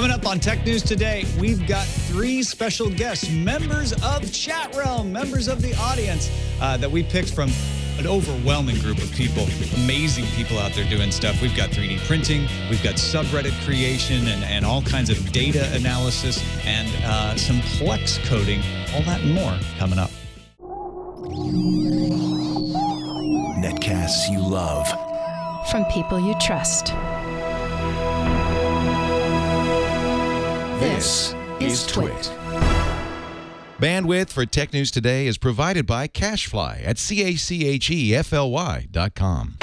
Coming up on Tech News Today, we've got 3 special guests, members of Chat Realm, members of the audience that we picked from an overwhelming group of people, amazing people out there doing stuff. We've got 3D printing, we've got subreddit creation and all kinds of data analysis and some Plex coding, all that and more coming up. Netcasts you love. From people you trust. This is Twit. Bandwidth for Tech News Today is provided by CacheFly at CACHEFLY.com.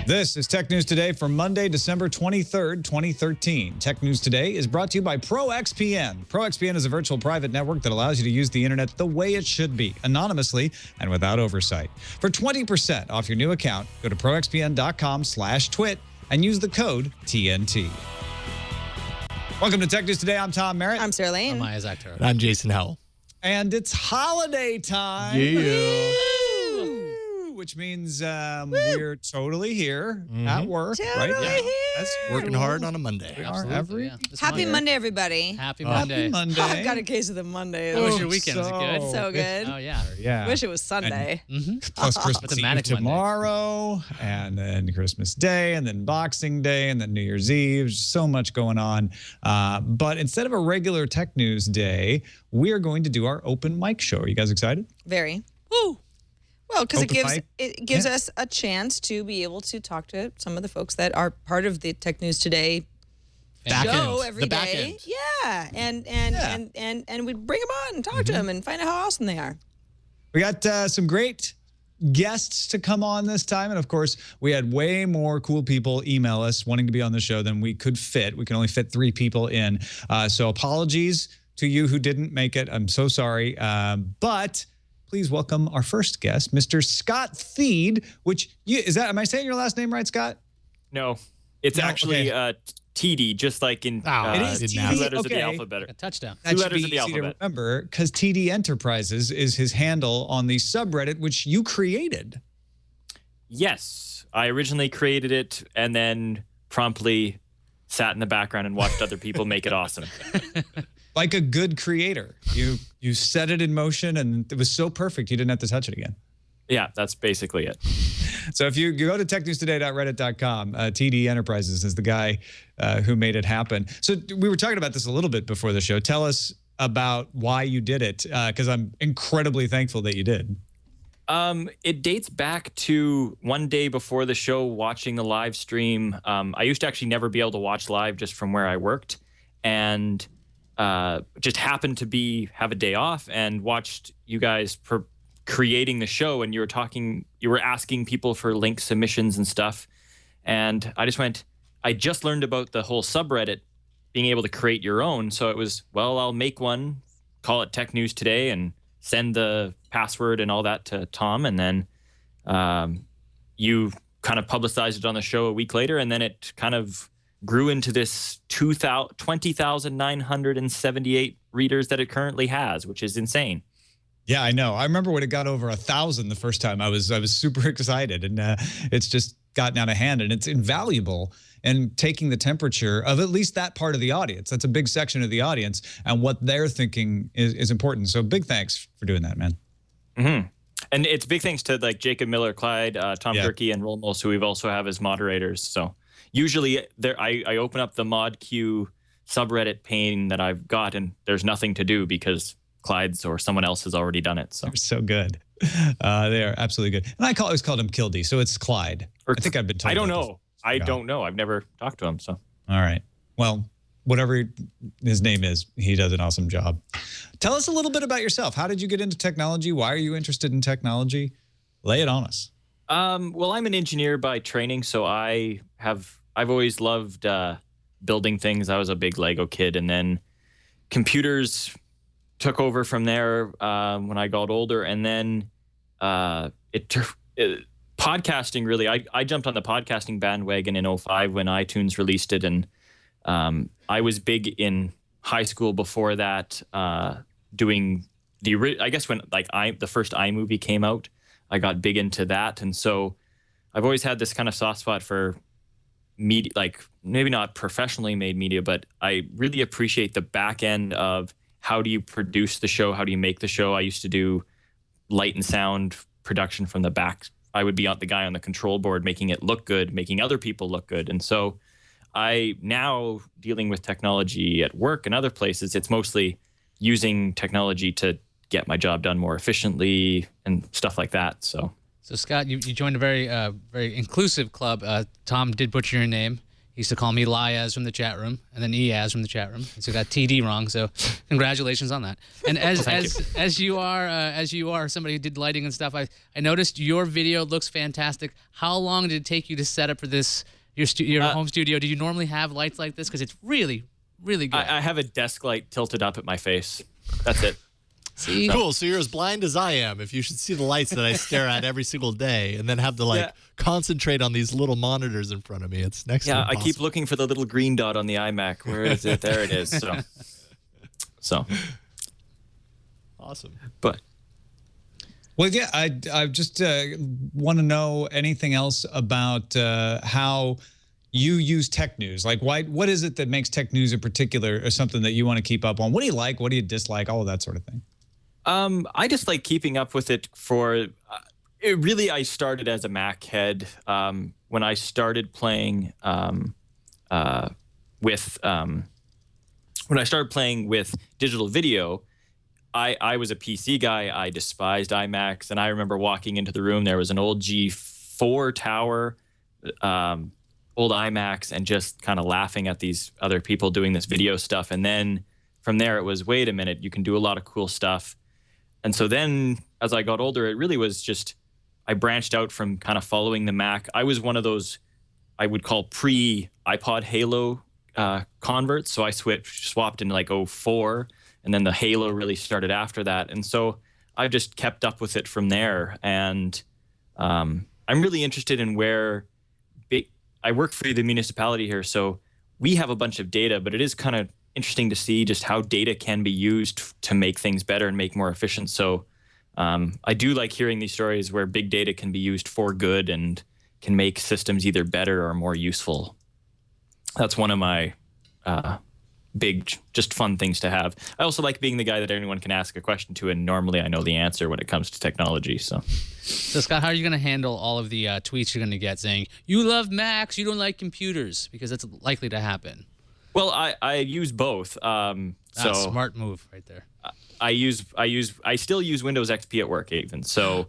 This is Tech News Today for Monday, December 23rd, 2013. Tech News Today is brought to you by ProXPN. ProXPN is a virtual private network that allows you to use the internet the way it should be, anonymously and without oversight. For 20% off your new account, go to proxpn.com/twit and use the code TNT. Welcome to Tech News Today. I'm Tom Merritt. I'm Sarah Lane. I'm Isaac Turner. I'm Jason Howell. And it's holiday time. Yeah. Which means we're totally here at work, right? Totally here. That's Working hard on a Monday. We are Absolutely, every yeah. This Happy Monday, everybody. Happy Monday. Happy Monday. Oh, I've got a case of the Monday. How was your weekend? Was it good? So good. Oh, yeah. Yeah. Wish it was Sunday. Plus Christmas It's a Eve manic Monday. tomorrow, and then Christmas Day, and then Boxing Day, and then New Year's Eve. There's so much going on. But instead of a regular Tech News Day, we are going to do our open mic show. Are you guys excited? Very. Woo. Well, because Open mic? it gives Yeah. us a chance to be able to talk to some of the folks that are part of the Tech News Today Back show end. every The back day. end. Yeah, and we bring them on and talk Mm-hmm. to them and find out how awesome they are. We got some great guests to come on this time. And of course, we had way more cool people email us wanting to be on the show than we could fit. We can only fit 3 people in. So apologies to you who didn't make it. I'm so sorry. But please welcome our first guest, Mr. Scott Theed, am I saying your last name right, Scott? No, it's No, actually okay. TD, just like in It is didn't TD. have two letters of the Okay. alphabet. A touchdown. That 2 should letters be of the easy to alphabet. remember because TD Enterprises is his handle on the subreddit, which you created. Yes, I originally created it and then promptly sat in the background and watched other people make it awesome. Like a good creator. You set it in motion and it was so perfect you didn't have to touch it again. Yeah, that's basically it. So if you go to technewstoday.reddit.com, TD Enterprises is the guy who made it happen. So we were talking about this a little bit before the show. Tell us about why you did it, because I'm incredibly thankful that you did. It dates back to one day before the show, watching the live stream. I used to actually never be able to watch live just from where I worked, and just happened to have a day off and watched you guys creating the show, and you were asking people for link submissions and stuff. And I just went, I just learned about the whole subreddit being able to create your own. So it was, well, I'll make one, call it Tech News Today, and send the password and all that to Tom. And then you kind of publicized it on the show a week later. And then it kind of grew into this 20,978 readers that it currently has, which is insane. Yeah, I know. I remember when it got over 1,000 the first time. I was super excited, and it's just gotten out of hand, and it's invaluable in taking the temperature of at least that part of the audience. That's a big section of the audience, and what they're thinking is important. So big thanks for doing that, man. Mm-hmm. And it's big thanks to like Jacob Miller, Clyde, Tom Kirky, and Rolmos, who we've also have as moderators. So usually I open up the mod queue subreddit pane that I've got, and there's nothing to do because Clyde's or someone else has already done it. So They're so good. They are absolutely good. And I always called him Kildee, so it's Clyde. I think I've been told. I don't that know. I don't know. I've never talked to him. So All right. Well, whatever his name is, he does an awesome job. Tell us a little bit about yourself. How did you get into technology? Why are you interested in technology? Lay it on us. Well, I'm an engineer by training, so I've always loved building things. I was a big Lego kid, and then computers took over from there when I got older, and then podcasting really. I jumped on the podcasting bandwagon in 2005 when iTunes released it, and I was big in high school before that, doing I guess when the first iMovie came out, I got big into that, and so I've always had this kind of soft spot for media, like maybe not professionally made media, but I really appreciate the back end of how do you produce the show, how do you make the show. I used to do light and sound production from the back. I would be the guy on the control board making it look good, making other people look good. And so I now dealing with technology at work and other places, it's mostly using technology to get my job done more efficiently and stuff like that. So Scott, you joined a very inclusive club. Tom did butcher your name. He used to call me Liaz from the chat room, and then Eaz from the chat room. So got TD wrong. So congratulations on that. And as you are somebody who did lighting and stuff, I noticed your video looks fantastic. How long did it take you to set up for this your home studio? Do you normally have lights like this? Because it's really, really good. I have a desk light tilted up at my face. That's it. See? Cool. So you're as blind as I am. If you should see the lights that I stare at every single day, and then have to concentrate on these little monitors in front of me, it's next. Yeah, to I impossible. keep looking for the little green dot on the iMac. Where is it? There it is. So. Awesome. But. Well, yeah, I just want to know anything else about how you use tech news. Like, what is it that makes tech news in particular or something that you want to keep up on? What do you like? What do you dislike? All of that sort of thing. I just like keeping up with it I started as a Mac head. When I started playing with digital video, I was a PC guy. I despised iMacs, and I remember walking into the room. There was an old G4 tower, old iMacs, and just kind of laughing at these other people doing this video stuff. And then from there, it was, wait a minute, you can do a lot of cool stuff. And so then as I got older, it really was just, I branched out from kind of following the Mac. I was one of those I would call pre-iPod Halo converts. So I swapped in like 04, and then the Halo really started after that. And so I've just kept up with it from there. And I'm really interested in where I work for the municipality here. So we have a bunch of data, but it is kind of interesting to see just how data can be used to make things better and make more efficient. So I do like hearing these stories where big data can be used for good and can make systems either better or more useful. That's one of my big, just fun things to have. I also like being the guy that anyone can ask a question to, and normally I know the answer when it comes to technology. So Scott, how are you going to handle all of the tweets you're going to get saying, you love Macs, you don't like computers? Because that's likely to happen. Well, I use both. So smart move right there. I still use Windows XP at work even. So,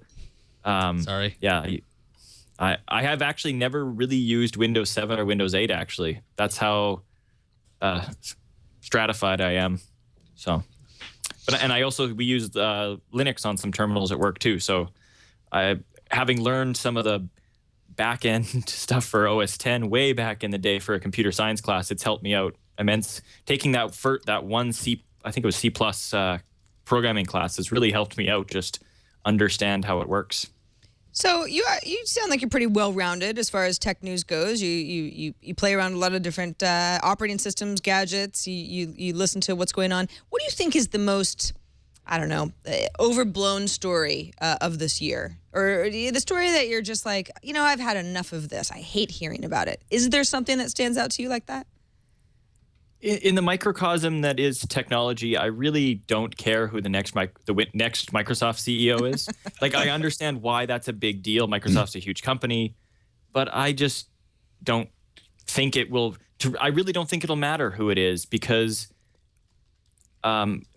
sorry. Yeah, I have actually never really used Windows 7 or Windows 8 actually. That's how stratified I am. So, and we use Linux on some terminals at work too. So, having learned some of the back end stuff for OS 10 way back in the day for a computer science class, it's helped me out immense. Taking that one I think it was C+ programming class has really helped me out just understand how it works. So you sound like you're pretty well-rounded as far as tech news goes. You play around a lot of different operating systems, gadgets. You listen to what's going on. What do you think is the most, I don't know, overblown story of this year? Or the story that you're just like, I've had enough of this. I hate hearing about it. Is there something that stands out to you like that? In the microcosm that is technology, I really don't care who the next Microsoft CEO is. Like, I understand why that's a big deal. Microsoft's a huge company, but I just don't think it will. I really don't think it'll matter who it is, because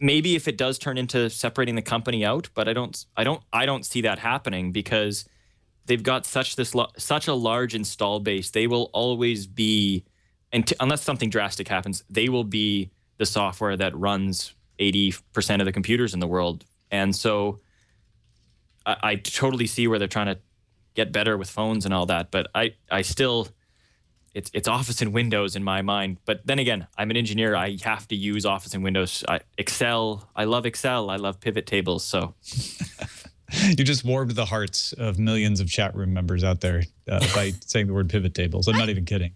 maybe if it does turn into separating the company out, but I don't see that happening, because they've got such a large install base. They will always be. Unless something drastic happens, they will be the software that runs 80% of the computers in the world. And so I totally see where they're trying to get better with phones and all that. But I still, it's Office and Windows in my mind. But then again, I'm an engineer. I have to use Office and Windows. Excel, I love Excel. I love pivot tables. So you just warmed the hearts of millions of chat room members out there by saying the word pivot tables. I'm not even kidding.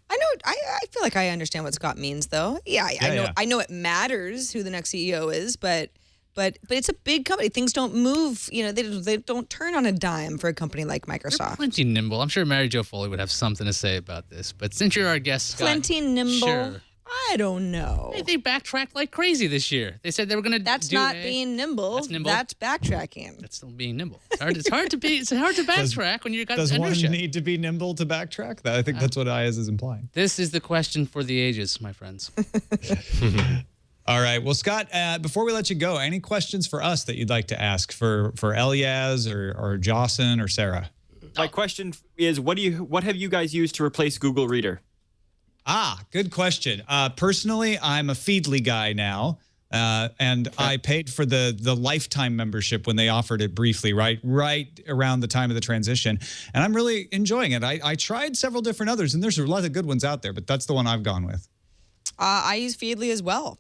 I feel like I understand what Scott means, though. I know it matters who the next CEO is, but but it's a big company. Things don't move. They don't turn on a dime for a company like They're Microsoft. plenty nimble. I'm sure Mary Jo Foley would have something to say about this. But since you're our guest, Scott, Plenty nimble. Sure. I don't know. They backtracked like crazy this year. They said they were going to That's not being nimble. That's nimble. That's backtracking. That's still being nimble. It's hard to backtrack when you got Does inertia. one need to be nimble to backtrack? I think that's what Ayaz is implying. This is the question for the ages, my friends. All right. Well, Scott, before we let you go, any questions for us that you'd like to ask for Elias or Jocelyn or Sarah? My question is, what have you guys used to replace Google Reader? Good question. Personally, I'm a Feedly guy now, and I paid for the lifetime membership when they offered it briefly, right around the time of the transition, and I'm really enjoying it. I tried several different others, and there's a lot of good ones out there, but that's the one I've gone with. I use Feedly as well.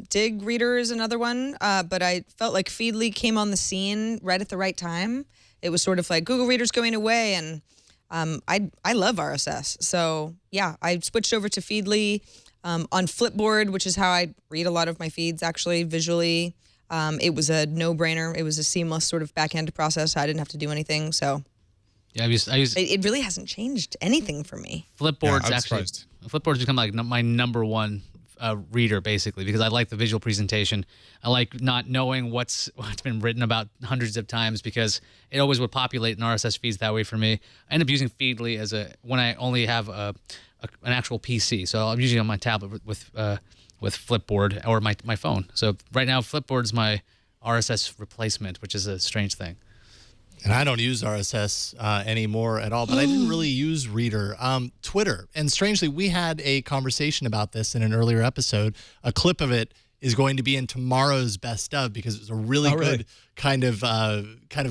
Dig Reader is another one, but I felt like Feedly came on the scene right at the right time. It was sort of like Google Reader's going away, and I love RSS. So yeah, I switched over to Feedly on Flipboard, which is how I read a lot of my feeds actually visually. It was a no-brainer. It was a seamless sort of back-end process. I didn't have to do anything. So Yeah, I use it really hasn't changed anything for me. Flipboard's Yeah, actually surprised. Flipboard's become like my number one reader basically because I like the visual presentation. I like not knowing what's been written about hundreds of times because it always would populate in RSS feeds that way for me. I end up using Feedly when I only have an actual PC. So I'm usually on my tablet with Flipboard or my phone. So right now Flipboard's my RSS replacement, which is a strange thing. And I don't use RSS anymore at all, but I didn't really use Reader. Twitter. And strangely, we had a conversation about this in an earlier episode. A clip of it is going to be in tomorrow's best of because it was a really good kind of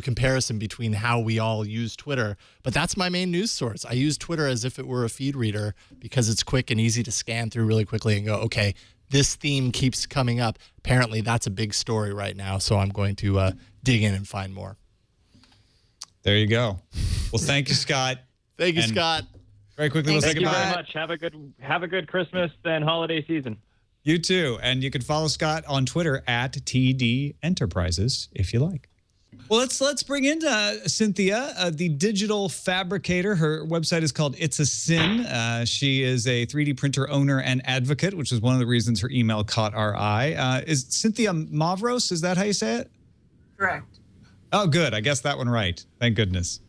comparison between how we all use Twitter. But that's my main news source. I use Twitter as if it were a feed reader because it's quick and easy to scan through really quickly and go, okay, this theme keeps coming up. Apparently, that's a big story right now, so I'm going to dig in and find more. There you go. Well, thank you, Scott. Thank you, And Scott. Very quickly, we'll say Thank you goodbye. very much. Have a good Christmas and holiday season. You too. And you can follow Scott on Twitter at TD Enterprises if you like. Well, let's bring in Cynthia, the digital fabricator. Her website is called It's a Sin. She is a 3D printer owner and advocate, which is one of the reasons her email caught our eye. Is Cynthia Mavros? Is that how you say it? Correct. Oh, good. I guessed that one right. Thank goodness.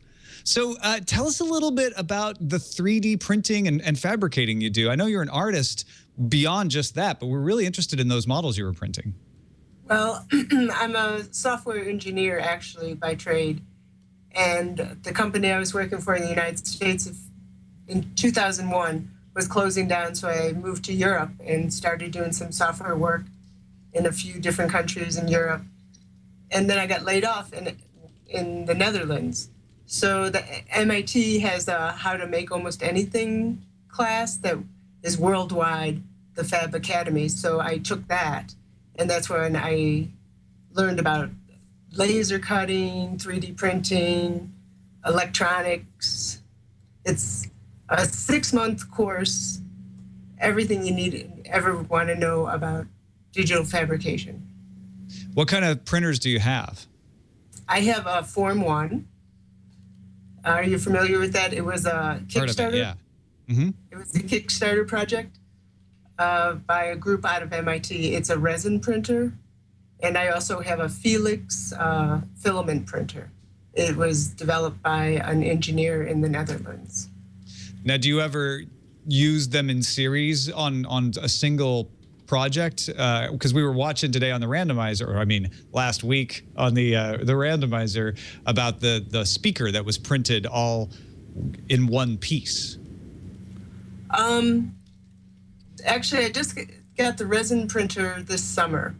So tell us a little bit about the 3D printing and fabricating you do. I know you're an artist beyond just that, but we're really interested in those models you were printing. Well, I'm a software engineer actually by trade. And the company I was working for in the United States in 2001 was closing down. So I moved to Europe and started doing some software work in a few different countries in Europe. And then I got laid off in the Netherlands. So the MIT has a How to Make Almost Anything class that is worldwide, the Fab Academy. So I took that, and that's when I learned about laser cutting, 3D printing, electronics. It's a 6-month course, everything you need ever want to know about digital fabrication. What kind of printers do you have? I have a Form 1. Are you familiar with that? It was a Kickstarter. Heard of it, yeah. Mm-hmm. It was a Kickstarter project by a group out of MIT. It's a resin printer. And I also have a Felix filament printer. It was developed by an engineer in the Netherlands. Now, do you ever use them in series on a single project? Because we were watching today on the randomizer, or I mean last week on the randomizer, about the speaker that was printed all in one piece. Actually, I just got the resin printer this summer,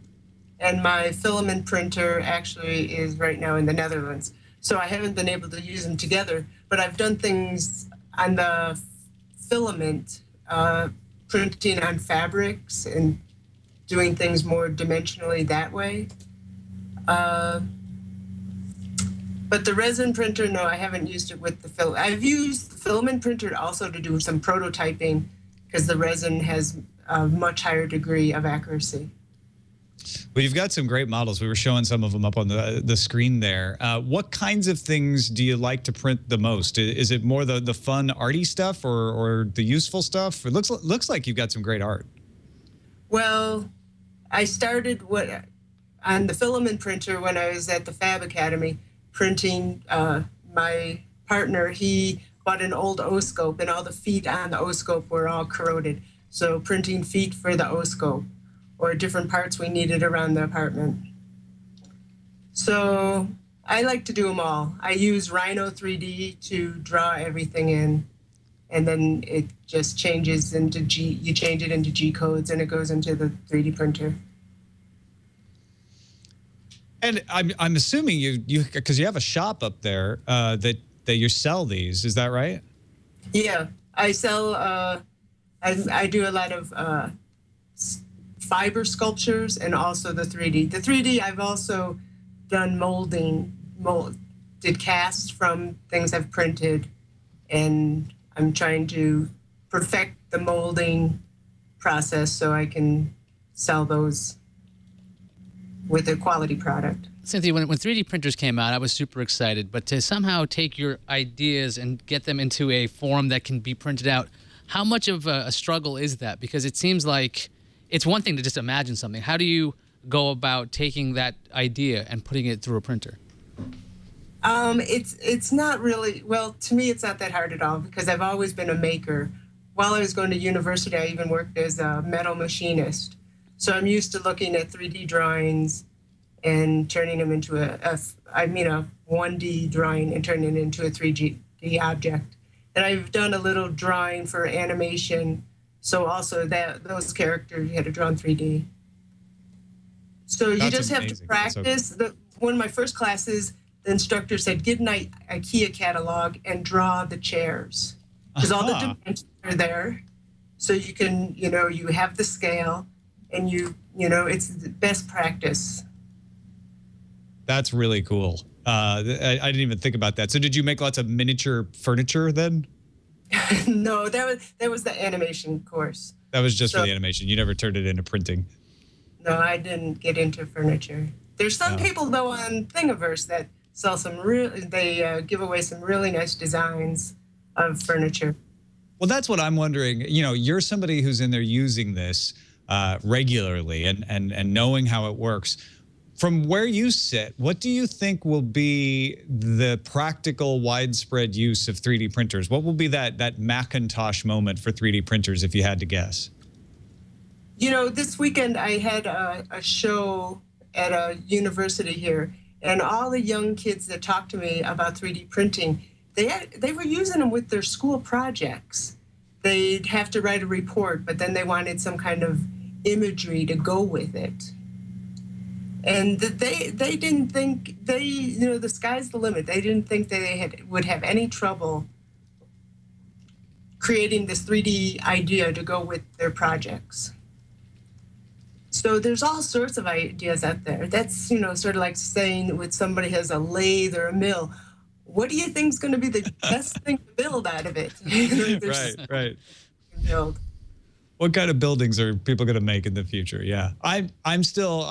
and my filament printer actually is right now in the Netherlands. So I haven't been able to use them together, but I've done things on the filament, printing on fabrics and doing things more dimensionally that way. But the resin printer, no, I haven't used it with the filament. I've used the filament printer also to do some prototyping because the resin has a much higher degree of accuracy. Well, you've got some great models. We were showing some of them up on the screen there. What kinds of things do you like to print the most? Is it more the fun, arty stuff or the useful stuff? It looks like you've got some great art. Well, I started on the filament printer when I was at the Fab Academy printing. My partner, he bought an old O-scope, and all the feet on the O-scope were all corroded. So printing feet for the O-scope or different parts we needed around the apartment. So I like to do them all. I use Rhino 3D to draw everything in, and then it just changes into you change it into G codes and it goes into the 3D printer. And I'm assuming you because you have a shop up there that you sell these. Is that right? Yeah, I sell. I do a lot of fiber sculptures and also the 3D. The 3D, I've also done did casts from things I've printed, and I'm trying to perfect the molding process so I can sell those with a quality product. Cynthia, when 3D printers came out, I was super excited, but to somehow take your ideas and get them into a form that can be printed out, how much of a struggle is that? Because it seems like it's one thing to just imagine something. How do you go about taking that idea and putting it through a printer? It's not really, well, to me, it's not that hard at all because I've always been a maker. While I was going to university, I even worked as a metal machinist. So I'm used to looking at 3D drawings and turning them into a 1D drawing and turning it into a 3D object. And I've done a little drawing for animation. So also those characters you had to draw in 3D. So you just have to practice. One of my first classes, the instructor said, get an IKEA catalog and draw the chairs. Because all the dimensions are there. So you can, you have the scale and it's the best practice. That's really cool. I didn't even think about that. So did you make lots of miniature furniture then? No, that was the animation course. That was just for the animation. You never turned it into printing. No, I didn't get into furniture. There's some people though on Thingiverse that sell they give away some really nice designs of furniture. Well, that's what I'm wondering. You're somebody who's in there using this regularly and knowing how it works. From where you sit, what do you think will be the practical, widespread use of 3D printers? What will be that Macintosh moment for 3D printers, if you had to guess? This weekend I had a show at a university here, and all the young kids that talked to me about 3D printing, they were using them with their school projects. They'd have to write a report, but then they wanted some kind of imagery to go with it. And they didn't think the sky's the limit. They didn't think they would have any trouble creating this 3D idea to go with their projects. So there's all sorts of ideas out there. That's sort of like saying when somebody has a lathe or a mill, what do you think is going to be the best thing to build out of it? Right. Build. What kind of buildings are people going to make in the future? Yeah, I'm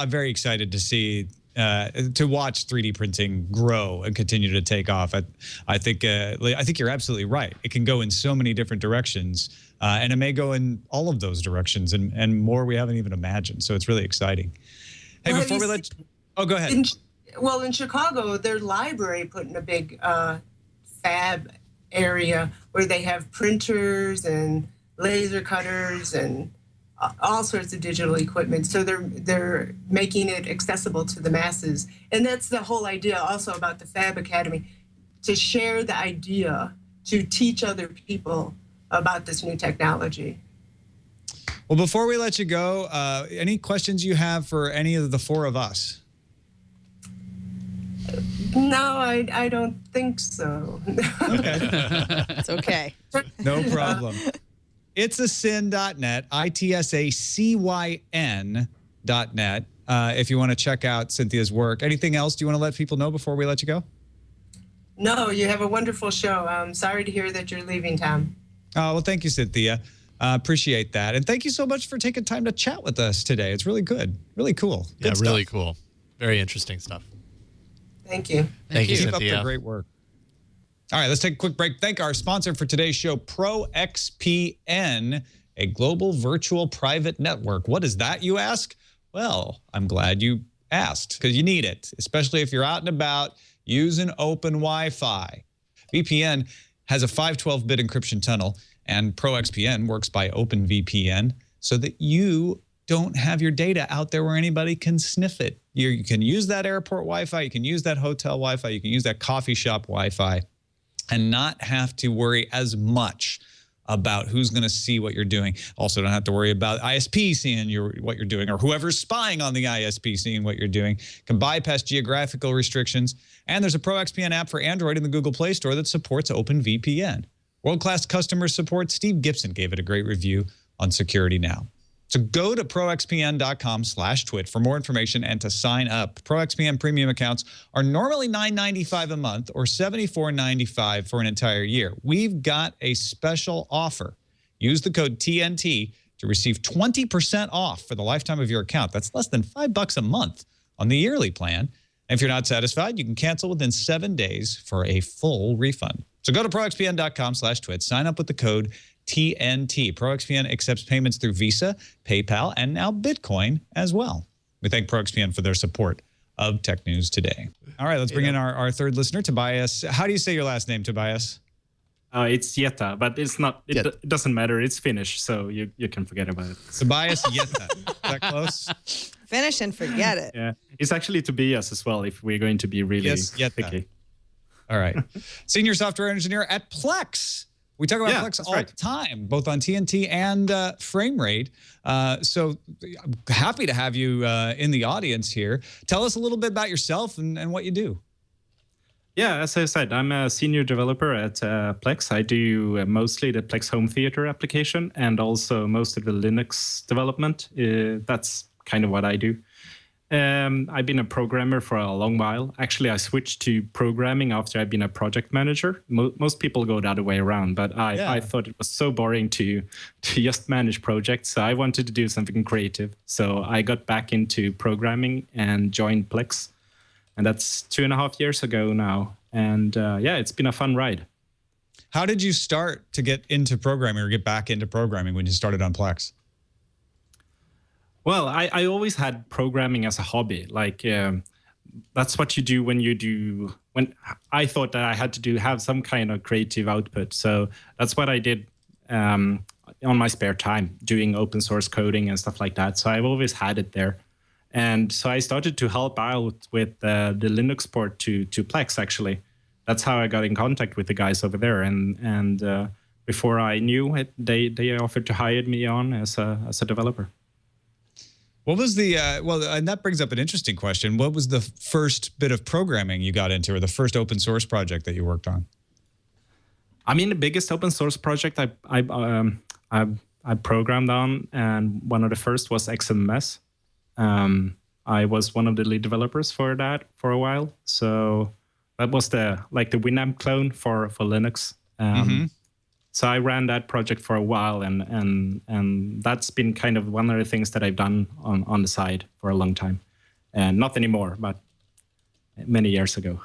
very excited to see to watch 3D printing grow and continue to take off. I think you're absolutely right. It can go in so many different directions, and it may go in all of those directions and more we haven't even imagined. So it's really exciting. Hey, well, before we let go ahead. In Chicago, their library put in a big fab area where they have printers and laser cutters and all sorts of digital equipment. So they're making it accessible to the masses. And that's the whole idea also about the Fab Academy, to share the idea, to teach other people about this new technology. Well, before we let you go, any questions you have for any of the four of us? No, I don't think so. Okay. It's okay. No problem. Itsasyn.net, ITSACYN.net, if you want to check out Cynthia's work. Anything else do you want to let people know before we let you go? No, you have a wonderful show. I'm sorry to hear that you're leaving, Tom. Well, thank you, Cynthia. Appreciate that. And thank you so much for taking time to chat with us today. It's really good. Really cool. Good Really stuff. cool. Very interesting stuff. Thank you. Thank you, Keep up Cynthia. the great work. All right, let's take a quick break. Thank our sponsor for today's show, ProXPN, a global virtual private network. What is that, you ask? Well, I'm glad you asked, because you need it, especially if you're out and about using open Wi-Fi. VPN has a 512-bit encryption tunnel, and ProXPN works by OpenVPN so that you don't have your data out there where anybody can sniff it. You can use that airport Wi-Fi, you can use that hotel Wi-Fi, you can use that coffee shop Wi-Fi, and not have to worry as much about who's going to see what you're doing. Also, don't have to worry about ISP seeing what you're doing, or whoever's spying on the ISP seeing what you're doing. Can bypass geographical restrictions. And there's a ProXPN app for Android in the Google Play Store that supports OpenVPN. World-class customer support. Steve Gibson gave it a great review on Security Now. So go to proxpn.com/twit for more information and to sign up. ProXPN premium accounts are normally $9.95 a month or $74.95 for an entire year. We've got a special offer. Use the code TNT to receive 20% off for the lifetime of your account. That's less than $5 a month on the yearly plan. And if you're not satisfied, you can cancel within 7 days for a full refund. So go to proxpn.com/twit, sign up with the code TNT. ProXPN accepts payments through Visa, PayPal, and now Bitcoin as well. We thank ProXPN for their support of Tech News Today. All right, let's bring in our third listener, Tobias. How do you say your last name, Tobias? It's Jetta, but it's not. It doesn't matter. It's Finnish, so you can forget about it. Tobias Jetta. Is that close? Finish and forget it. Yeah, it's actually Tobias as well. If we're going to be really picky. All right. Senior software engineer at Plex. We talk about Plex all the time, both on TNT and Frame Rate. So happy to have you in the audience here. Tell us a little bit about yourself and what you do. Yeah, as I said, I'm a senior developer at Plex. I do mostly the Plex home theater application and also most of the Linux development. That's kind of what I do. I've been a programmer for a long while. Actually, I switched to programming after I've been a project manager. Most people go the other way around, but I thought it was so boring to just manage projects. So I wanted to do something creative. So I got back into programming and joined Plex. And that's 2.5 years ago now. And it's been a fun ride. How did you start to get into programming or get back into programming when you started on Plex? Well, I always had programming as a hobby. Like that's what you do when I thought that I had to have some kind of creative output. So that's what I did on my spare time, doing open source coding and stuff like that. So I've always had it there. And so I started to help out with the Linux port to Plex, actually. That's how I got in contact with the guys over there. And before I knew it, they offered to hire me on as a developer. What was the, and that brings up an interesting question. What was the first bit of programming you got into, or the first open source project that you worked on? I mean, the biggest open source project I programmed on, and one of the first was XMS. I was one of the lead developers for that for a while. So that was the Winamp clone for Linux. So I ran that project for a while, and that's been kind of one of the things that I've done on the side for a long time. And not anymore, but many years ago.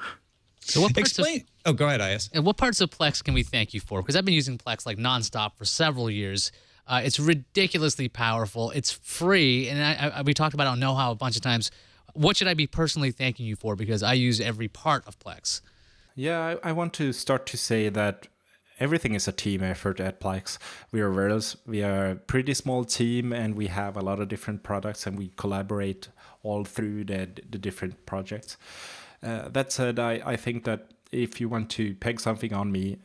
So what go ahead, IS. And what parts of Plex can we thank you for? Because I've been using Plex like nonstop for several years. It's ridiculously powerful. It's free, and we talked about it on Know How a bunch of times. What should I be personally thanking you for? Because I use every part of Plex. Yeah, I want to start to say that everything is a team effort at Plex. We are a pretty small team, and we have a lot of different products, and we collaborate all through the different projects. That said, I think that if you want to peg something on me,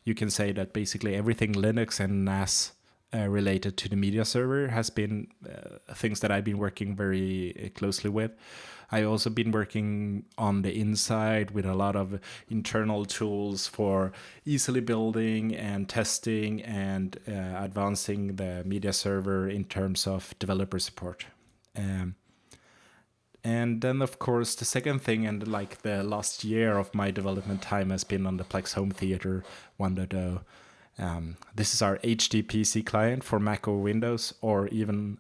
you can say that basically everything Linux and NAS related to the media server has been things that I've been working very closely with. I've also been working on the inside with a lot of internal tools for easily building and testing and advancing the media server in terms of developer support. And then, of course, the second thing, and like the last year of my development time has been on the Plex Home Theater 1.0. This is our HDPC client for Mac or Windows, or even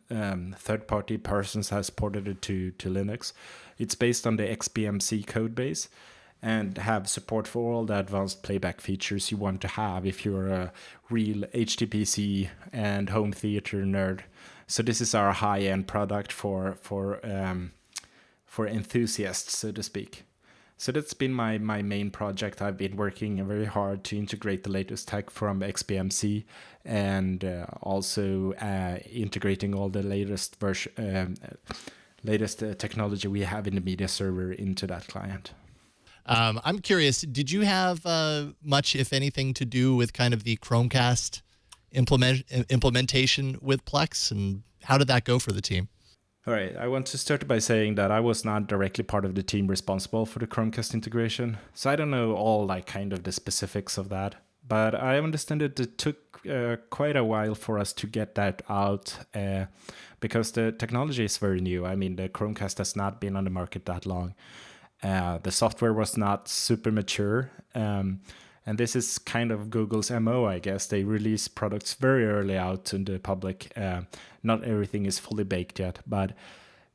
third-party persons has ported it to Linux. It's based on the XBMC code base and have support for all the advanced playback features you want to have if you're a real HDPC and home theater nerd. So this is our high-end product for enthusiasts, so to speak. So that's been my main project. I've been working very hard to integrate the latest tech from XBMC and also integrating all the latest technology we have in the media server into that client. I'm curious, did you have much, if anything, to do with kind of the Chromecast implementation with Plex, and how did that go for the team? All right, I want to start by saying that I was not directly part of the team responsible for the Chromecast integration, so I don't know all kind of the specifics of that. But I understand it took quite a while for us to get that out because the technology is very new. I mean, the Chromecast has not been on the market that long. The software was not super mature. And this is kind of Google's MO, I guess. They release products very early out in the public. Not everything is fully baked yet, but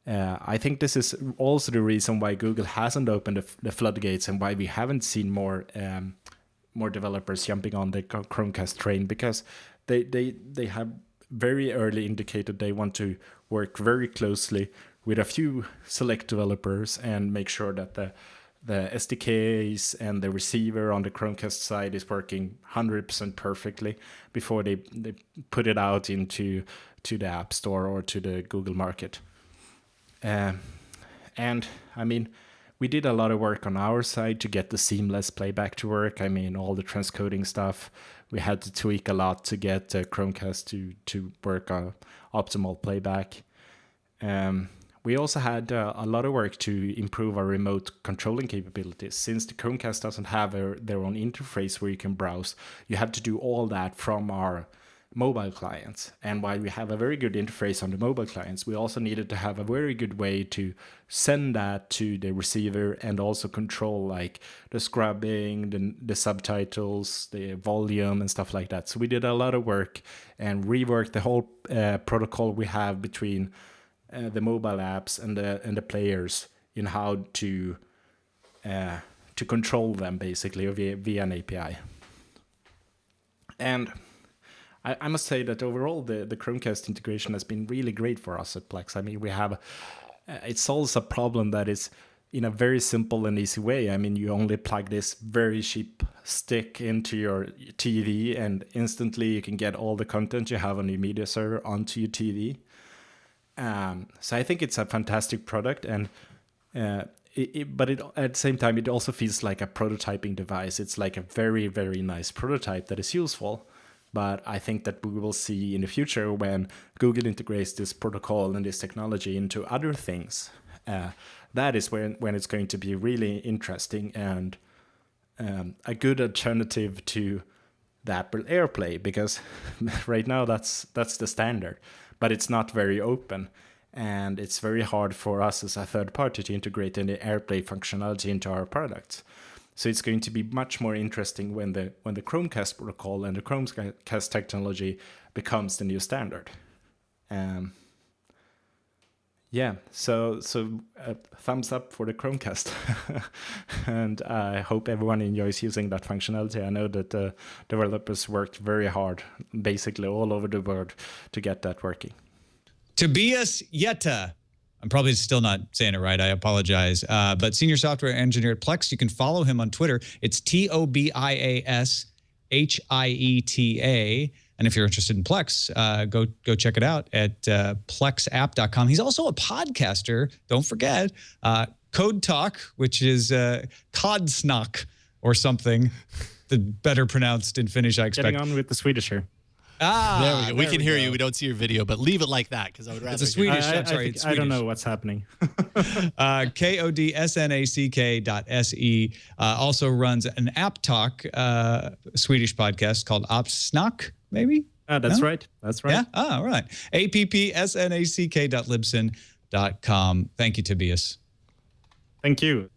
I think this is also the reason why Google hasn't opened the floodgates and why we haven't seen more developers jumping on the Chromecast train, because they have very early indicated they want to work very closely with a few select developers and make sure that the SDKs and the receiver on the Chromecast side is working 100% perfectly before they put it out into the App Store or to the Google Market. And I mean, we did a lot of work on our side to get the seamless playback to work. I mean, all the transcoding stuff, we had to tweak a lot to get Chromecast to work optimal playback. We also had a lot of work to improve our remote controlling capabilities. Since the Chromecast doesn't have their own interface where you can browse, you have to do all that from our mobile clients. And while we have a very good interface on the mobile clients, we also needed to have a very good way to send that to the receiver and also control like the scrubbing, the subtitles, the volume and stuff like that. So we did a lot of work and reworked the whole protocol we have between the mobile apps and the players in how to control them basically via an API. And I must say that overall the Chromecast integration has been really great for us at Plex. I mean, it solves a problem that is in a very simple and easy way. I mean, you only plug this very cheap stick into your TV and instantly you can get all the content you have on your media server onto your TV. So I think it's a fantastic product, and but at the same time, it also feels like a prototyping device. It's like a very, very nice prototype that is useful. But I think that we will see in the future when Google integrates this protocol and this technology into other things. That is when it's going to be really interesting and a good alternative to the Apple AirPlay, because right now that's the standard. But it's not very open, and it's very hard for us as a third party to integrate any AirPlay functionality into our products. So it's going to be much more interesting when the Chromecast protocol and the Chromecast technology becomes the new standard. So thumbs up for the Chromecast. And I hope everyone enjoys using that functionality. I know that the developers worked very hard, basically all over the world, to get that working. Tobias Yetta. I'm probably still not saying it right. I apologize. But senior software engineer at Plex. You can follow him on Twitter. It's TOBIAS HIETA. And if you're interested in Plex, go check it out at plexapp.com. He's also a podcaster. Don't forget Code Talk, which is Kodsnack or something. The better pronounced in Finnish, I expect. Getting on with the Swedish here. There we go. We can hear you. We don't see your video, but leave it like that because I would rather. It's a Swedish. I'm sorry, it's Swedish. I don't know what's happening. KODSNACK.se also runs an App Talk Swedish podcast called Appsnack, maybe? That's right. That's right. Yeah? Oh, all right. appsnack.libsyn.com. Thank you, Tobias. Thank you.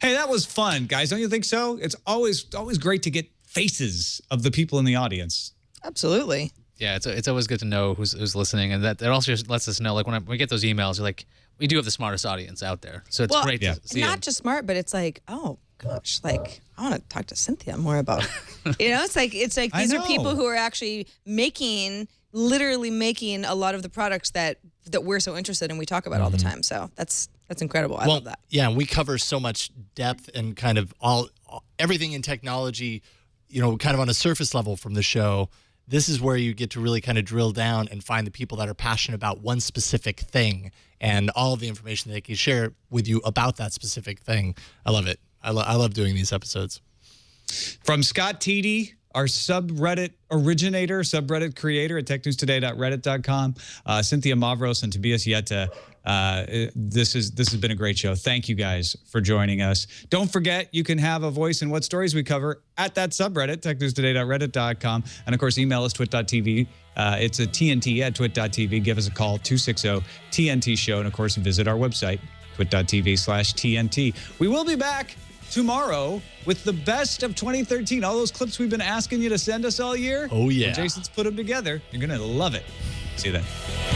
Hey, that was fun, guys. Don't you think so? It's always great to get faces of the people in the audience. Absolutely. Yeah, it's always good to know who's listening, and that it also just lets us know, like when we get those emails, like we do have the smartest audience out there, so it's great to see not them. just smart, but it's like, oh gosh, like I want to talk to Cynthia more about. It's like these are people who are actually literally making a lot of the products that we're so interested in. We talk about all the time, so that's incredible. I love that. Yeah, we cover so much depth and kind of everything in technology, kind of on a surface level from the show. This is where you get to really kind of drill down and find the people that are passionate about one specific thing and all of the information they can share with you about that specific thing. I love it. I love doing these episodes. From Scott Teedy, our subreddit originator, subreddit creator at technewstoday.reddit.com, Cynthia Mavros and Tobias Yetta. This has been a great show. Thank you guys for joining us. Don't forget, you can have a voice in what stories we cover at that subreddit, technewstoday.reddit.com. And of course, email us twit.tv. It's a TNT at twit.tv. Give us a call, 260-TNT show. And of course, visit our website, twit.tv/TNT. We will be back tomorrow with the best of 2013. All those clips we've been asking you to send us all year. Oh, yeah. Jason's put them together. You're going to love it. See you then.